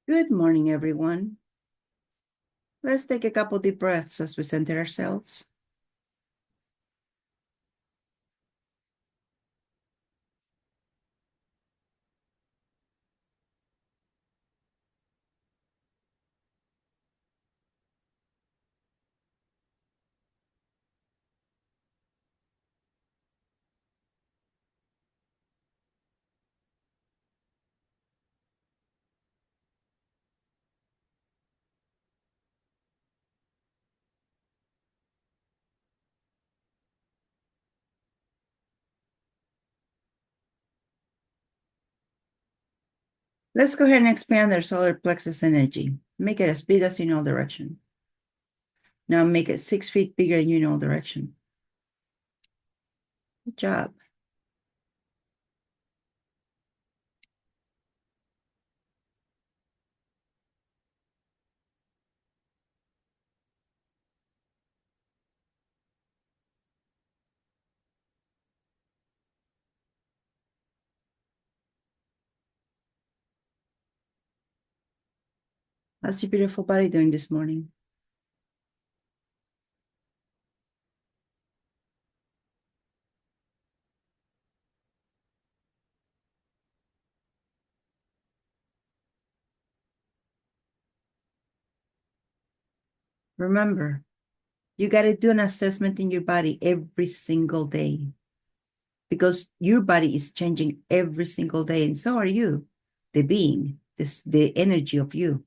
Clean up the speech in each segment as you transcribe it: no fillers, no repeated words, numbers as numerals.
Good morning, everyone. Let's take a couple deep breaths as we center ourselves. Let's go ahead and expand our solar plexus energy. Make it as big as you know direction. Now make it 6 feet bigger in you know direction. Good job. How's your beautiful body doing this morning? Remember, you got to do an assessment in your body every single day because your body is changing every single day, and so are you, the being, the energy of you.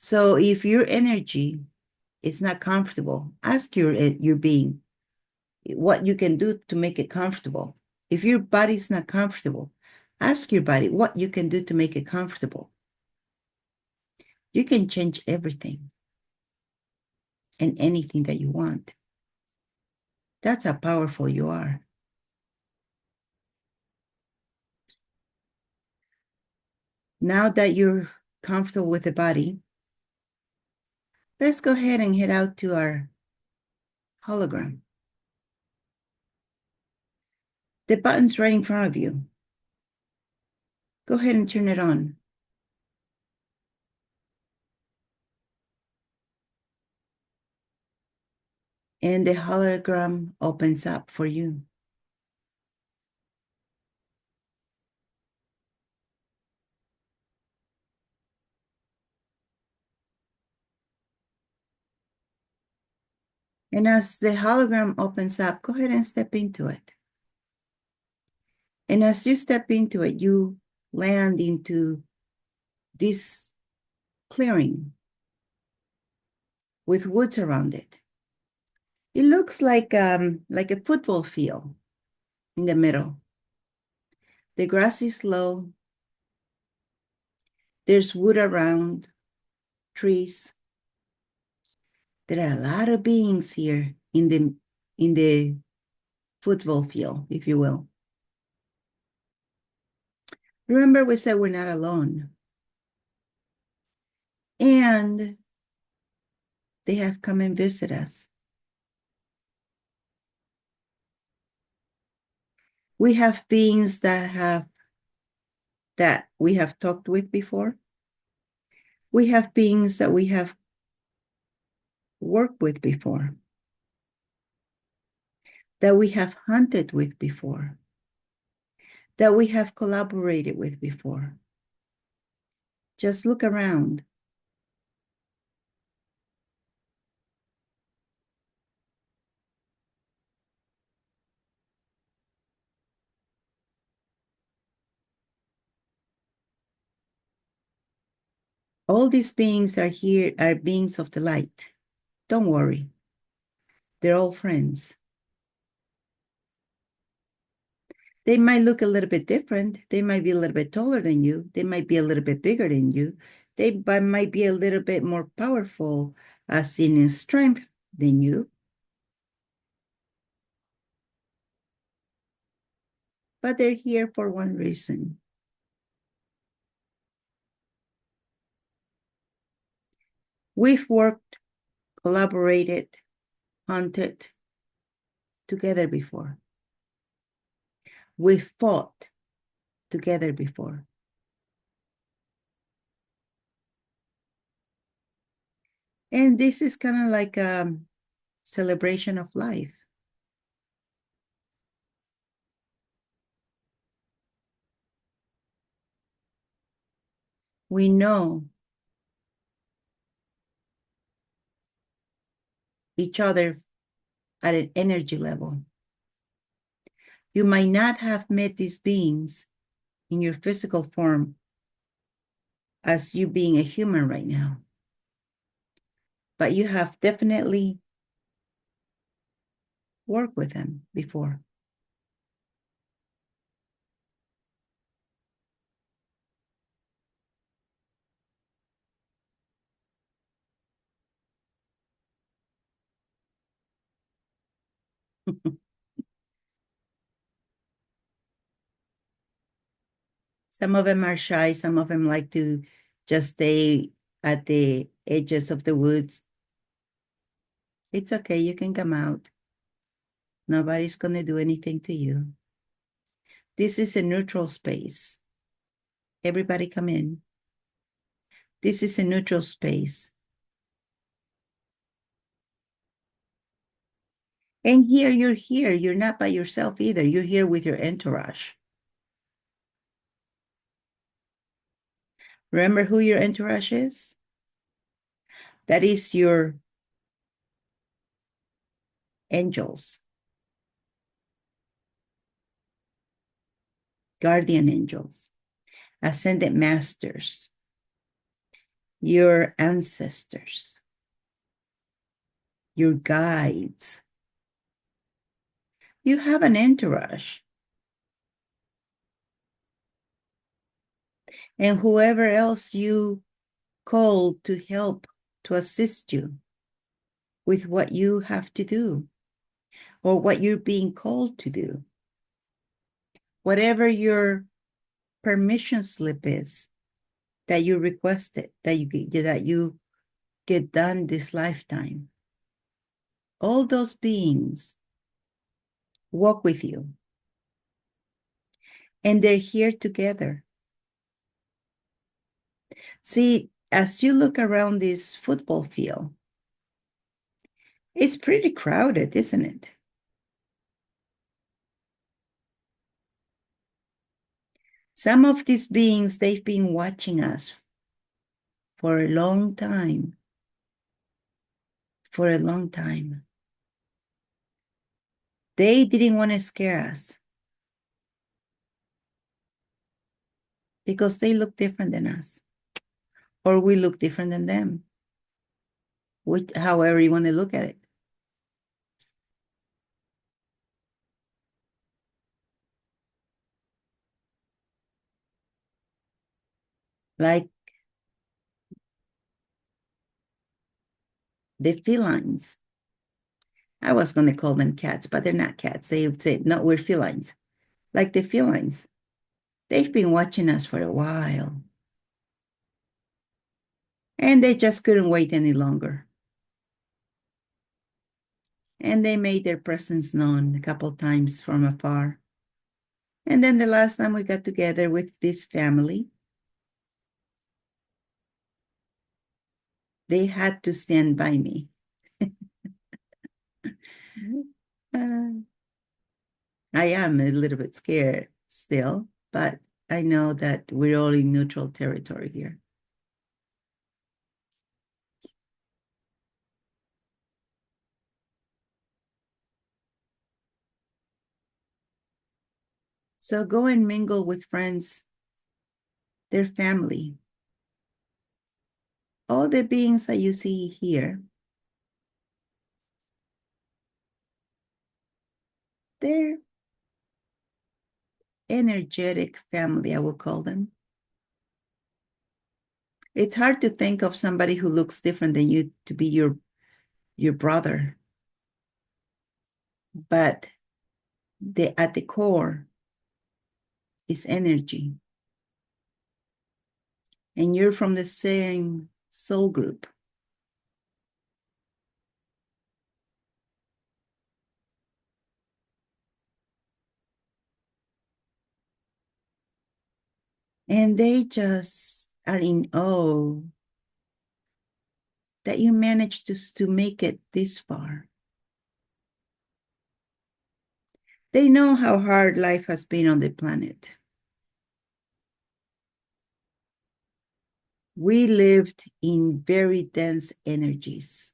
So if your energy is not comfortable, ask your being what you can do to make it comfortable. If your body's not comfortable, ask your body what you can do to make it comfortable. You can change everything and anything that you want. That's how powerful you are. Now that you're comfortable with the body, let's go ahead and head out to our hologram. The button's right in front of you. Go ahead and turn it on. And the hologram opens up for you. And as the hologram opens up, go ahead and step into it. And as you step into it, you land into this clearing with woods around it. It looks like a football field in the middle. The grass is low. There's wood around, trees. There are a lot of beings here in the football field, if you will. Remember, we said we're not alone. And they have come and visit us. We have beings that we have talked with before. We have beings that we have worked with before, that we have hunted with before, that we have collaborated with before. Just look around. All these beings are here, are beings of the light. Don't worry. They're all friends. They might look a little bit different. They might be a little bit taller than you. They might be a little bit bigger than you. They might be a little bit more powerful, as in strength, than you. But they're here for one reason. We've worked, collaborated, hunted together before. We've fought together before. And this is kind of like a celebration of life. We know each other at an energy level. You might not have met these beings in your physical form as you being a human right now, but you have definitely worked with them before. Some of them are shy, some of them like to just stay at the edges of the woods. It's okay, you can come out. Nobody's going to do anything to you. This is a neutral space. Everybody come in. This is a neutral space. And here, you're here. You're not by yourself either. You're here with your entourage. Remember who your entourage is? That is your angels, guardian angels, ascended masters, your ancestors, your guides. You have an entourage. And whoever else you call to help, to assist you with what you have to do or what you're being called to do. Whatever your permission slip is that you requested, that you get done this lifetime. All those beings walk with you. And they're here together. See, as you look around this football field, it's pretty crowded, isn't it? Some of these beings, they've been watching us for a long time. For a long time. They didn't want to scare us because they look different than us, or we look different than them, however you want to look at it. Like the felines. I was going to call them cats, but they're not cats. They would say, no, we're felines. Like the felines. They've been watching us for a while. And they just couldn't wait any longer. And they made their presence known a couple times from afar. And then the last time we got together with this family, they had to stand by me. uh, I am a little bit scared still, but I know that we're all in neutral territory here. So go and mingle with friends, their family. All the beings that you see here, they're energetic family, I would call them. It's hard to think of somebody who looks different than you to be your brother. But at the core is energy. And you're from the same soul group. And they just are in awe that you managed to make it this far. They know how hard life has been on the planet. We lived in very dense energies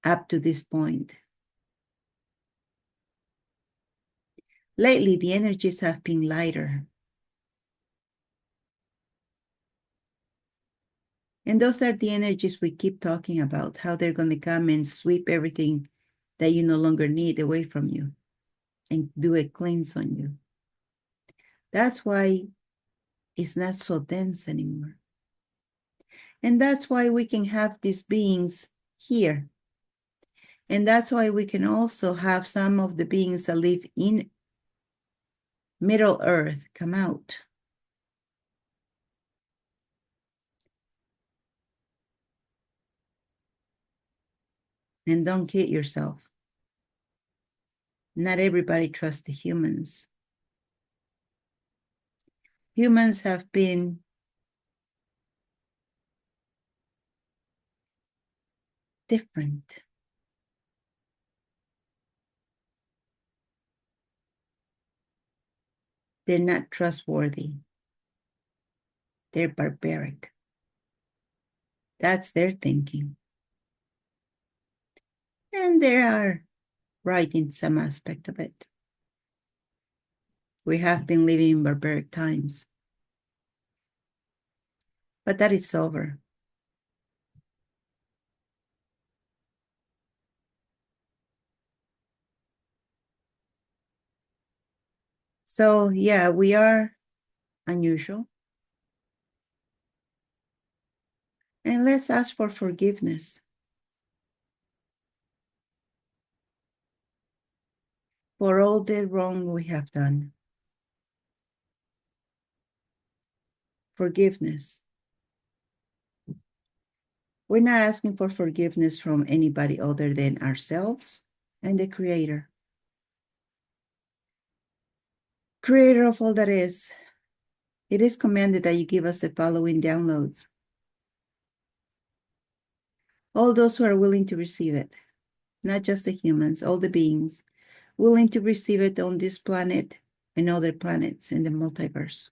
up to this point. Lately, the energies have been lighter. And those are the energies we keep talking about, how they're going to come and sweep everything that you no longer need away from you and do a cleanse on you. That's why it's not so dense anymore. And that's why we can have these beings here. And that's why we can also have some of the beings that live in Middle Earth come out. And don't kid yourself. Not everybody trusts the humans. Humans have been different. They're not trustworthy. They're barbaric. That's their thinking. And they are right in some aspect of it. We have been living in barbaric times. But that is over. So, yeah, we are unusual. And let's ask for forgiveness for all the wrong we have done. Forgiveness. We're not asking for forgiveness from anybody other than ourselves and the Creator. Creator of all that is, it is commanded that you give us the following downloads. All those who are willing to receive it, not just the humans, all the beings, willing to receive it on this planet and other planets in the multiverse.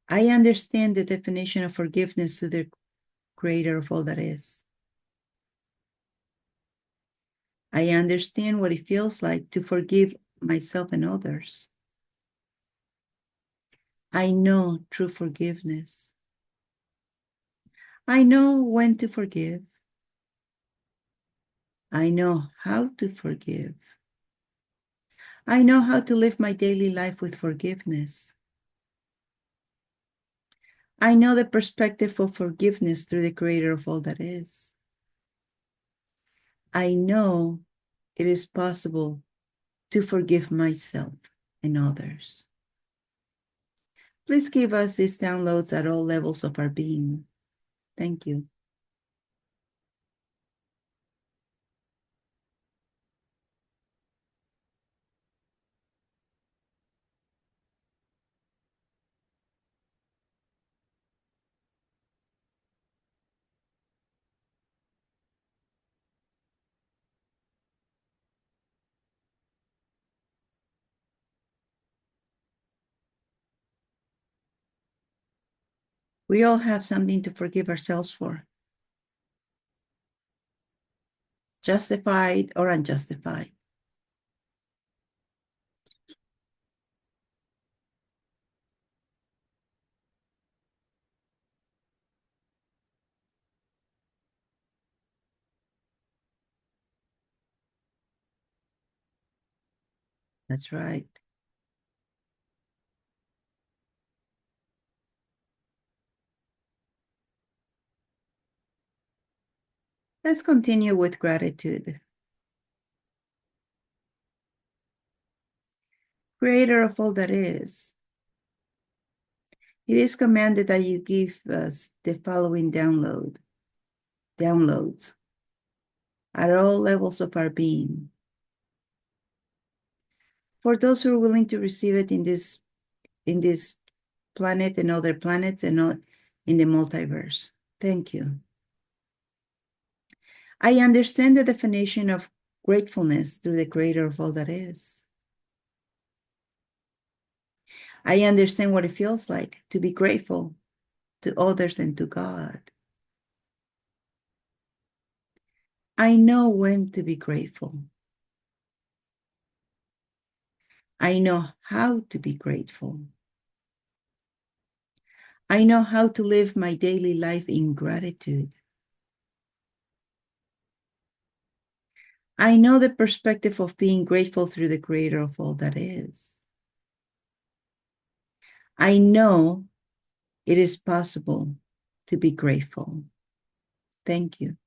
I understand the definition of forgiveness to the Creator of all that is. I understand what it feels like to forgive myself and others. I know true forgiveness. I know when to forgive. I know how to forgive. I know how to live my daily life with forgiveness. I know the perspective of forgiveness through the Creator of all that is. I know it is possible to forgive myself and others. Please give us these downloads at all levels of our being. Thank you. We all have something to forgive ourselves for, justified or unjustified. That's right. Let's continue with gratitude. Creator of all that is, it is commanded that you give us the following downloads at all levels of our being. For those who are willing to receive it in this planet and other planets and in the multiverse. Thank you. I understand the definition of gratefulness through the creator of all that is. I understand what it feels like to be grateful to others and to God. I know when to be grateful. I know how to be grateful. I know how to live my daily life in gratitude. I know the perspective of being grateful through the creator of all that is. I know it is possible to be grateful. Thank you.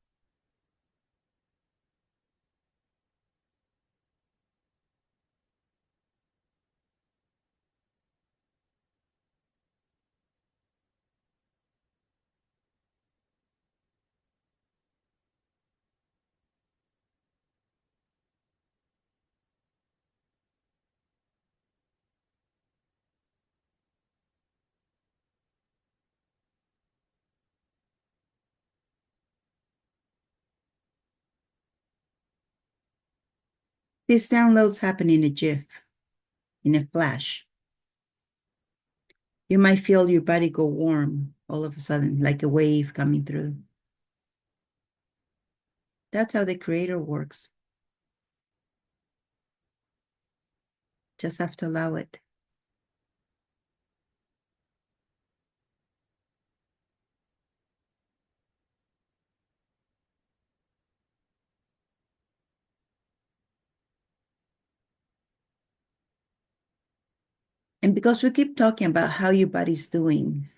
These downloads happen in a GIF, in a flash. You might feel your body go warm all of a sudden, like a wave coming through. That's how the creator works. Just have to allow it. And because we keep talking about how your body's doing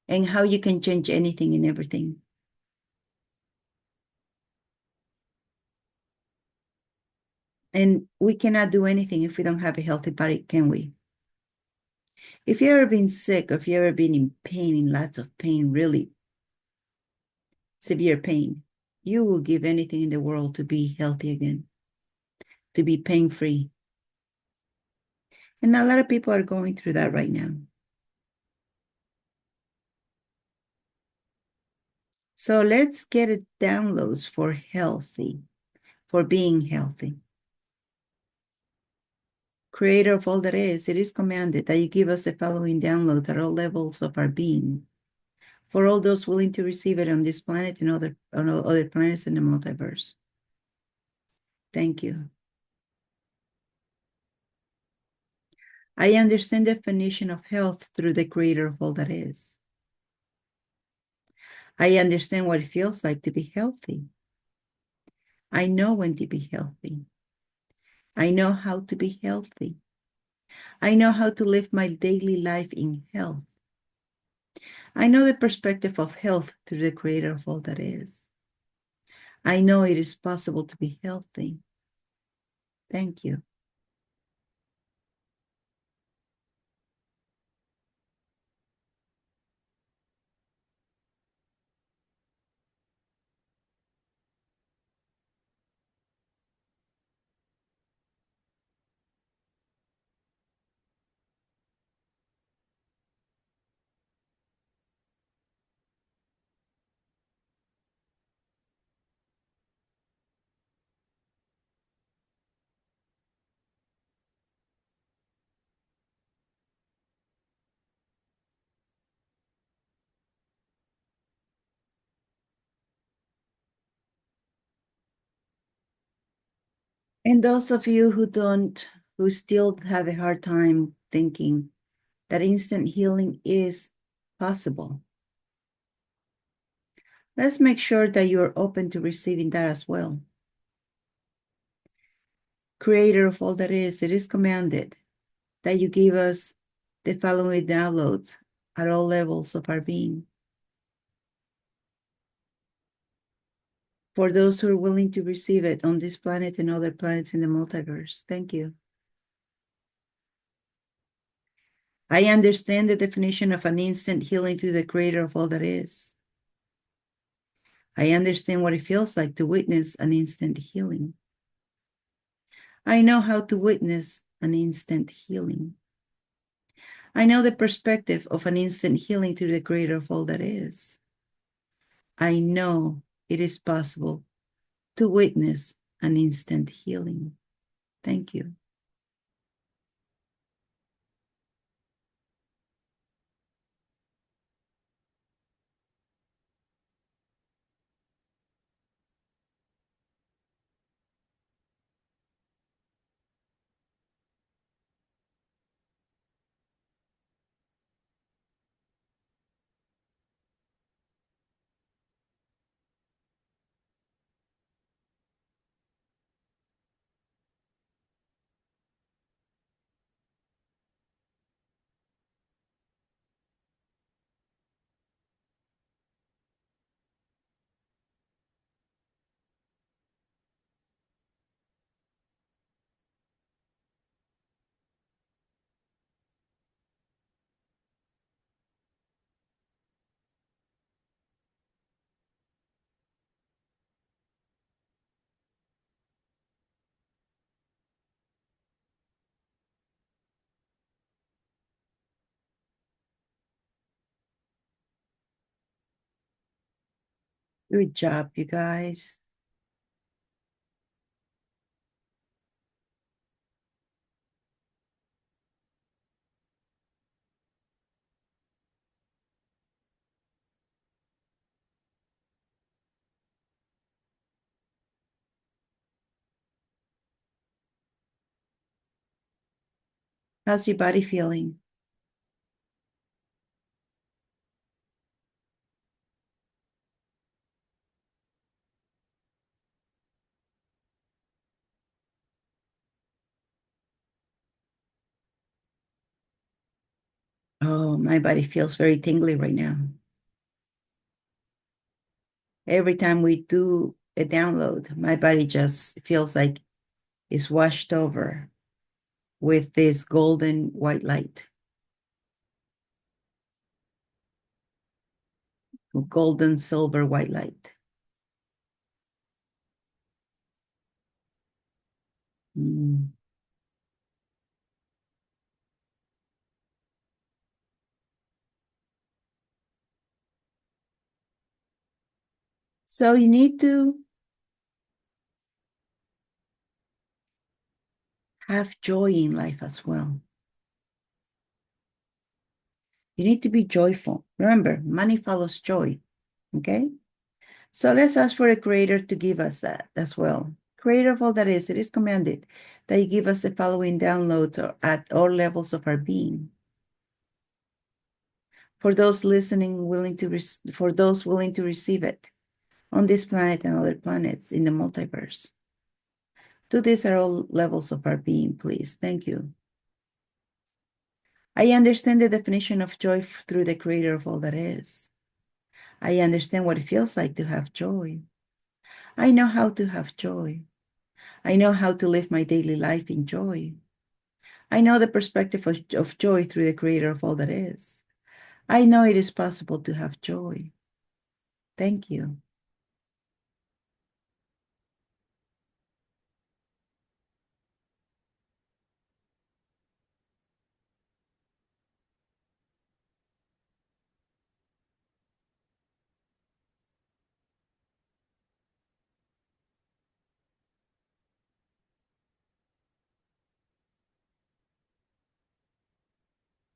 and how you can change anything and everything, and we cannot do anything if we don't have a healthy body, can we? If you've ever been sick, or if you've ever been in pain, in lots of pain, really severe pain, you will give anything in the world to be healthy again, to be pain-free. And a lot of people are going through that right now. So let's get it downloads for healthy, for being healthy. Creator of all that is, it is commanded that you give us the following downloads at all levels of our being, for all those willing to receive it on this planet and on other planets in the multiverse. Thank you. I understand the definition of health through the creator of all that is. I understand what it feels like to be healthy. I know when to be healthy. I know how to be healthy. I know how to live my daily life in health. I know the perspective of health through the creator of all that is. I know it is possible to be healthy. Thank you. And those of you who still have a hard time thinking that instant healing is possible, let's make sure that you're open to receiving that as well. Creator of all that is, it is commanded that you give us the following downloads at all levels of our being. For those who are willing to receive it on this planet and other planets in the multiverse. Thank you. I understand the definition of an instant healing through the creator of all that is. I understand what it feels like to witness an instant healing. I know how to witness an instant healing. I know the perspective of an instant healing through the creator of all that is. I know it is possible to witness an instant healing. Thank you. Good job, you guys. How's your body feeling? Oh, my body feels very tingly right now. Every time we do a download, my body just feels like it's washed over with this golden white light, golden silver white light. Mm. So you need to have joy in life as well. You need to be joyful. Remember, money follows joy. Okay? So let's ask for the Creator to give us that as well. Creator of all that is, it is commanded that you give us the following downloads at all levels of our being. For those listening, for those willing to receive it on this planet and other planets in the multiverse. Do this at all levels of our being, please. Thank you. I understand the definition of joy through the Creator of all that is. I understand what it feels like to have joy. I know how to have joy. I know how to live my daily life in joy. I know the perspective of joy through the Creator of all that is. I know it is possible to have joy. Thank you.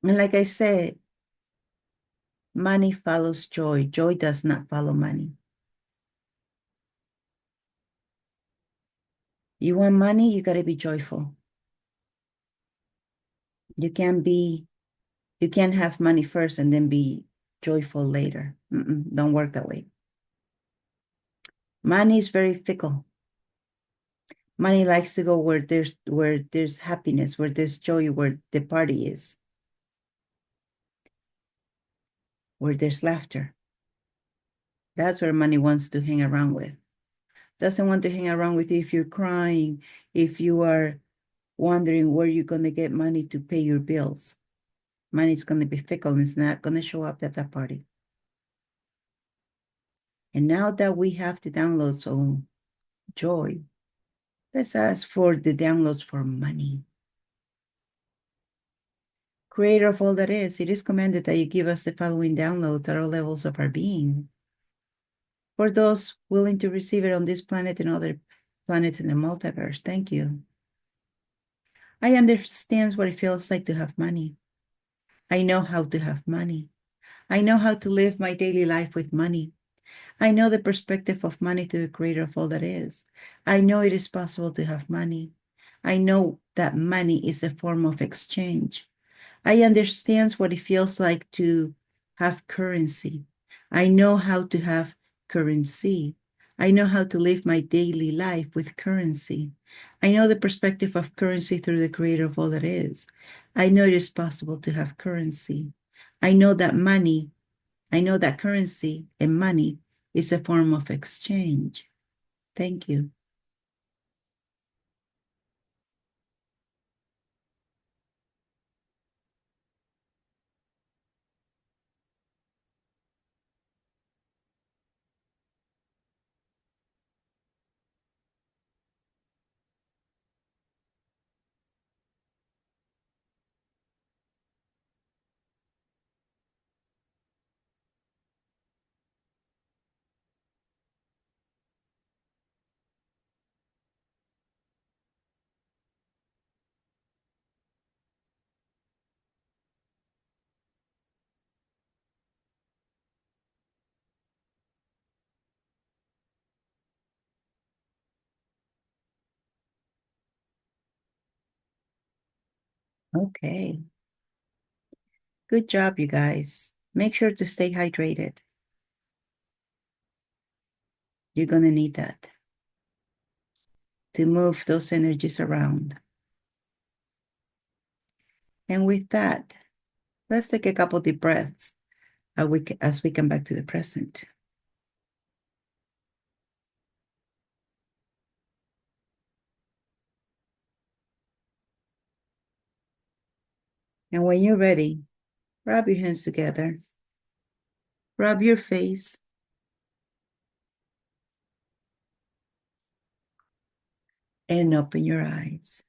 And like I said, money follows joy. Joy does not follow money. You want money, you got to be joyful. You can't be, you can't have money first and then be joyful later. Don't work that way. Money is very fickle. Money likes to go where there's happiness, where there's joy, where the party is, where there's laughter. That's where money wants to hang around with. Doesn't want to hang around with you if you're crying, if you are wondering where you're going to get money to pay your bills. Money's going to be fickle and it's not going to show up at that party. And now that we have the downloads on joy, let's ask for the downloads for money. Creator of all that is, it is commanded that you give us the following downloads at all levels of our being. For those willing to receive it on this planet and other planets in the multiverse, thank you. I understand what it feels like to have money. I know how to have money. I know how to live my daily life with money. I know the perspective of money to the creator of all that is. I know it is possible to have money. I know that money is a form of exchange. I understand what it feels like to have currency. I know how to have currency. I know how to live my daily life with currency. I know the perspective of currency through the creator of all that is. I know it is possible to have currency. I know that currency and money is a form of exchange. Thank you. Okay. Good job, you guys. Make sure to stay hydrated. You're going to need that to move those energies around. And with that, let's take a couple deep breaths as we come back to the present. And when you're ready, rub your hands together, rub your face, and open your eyes.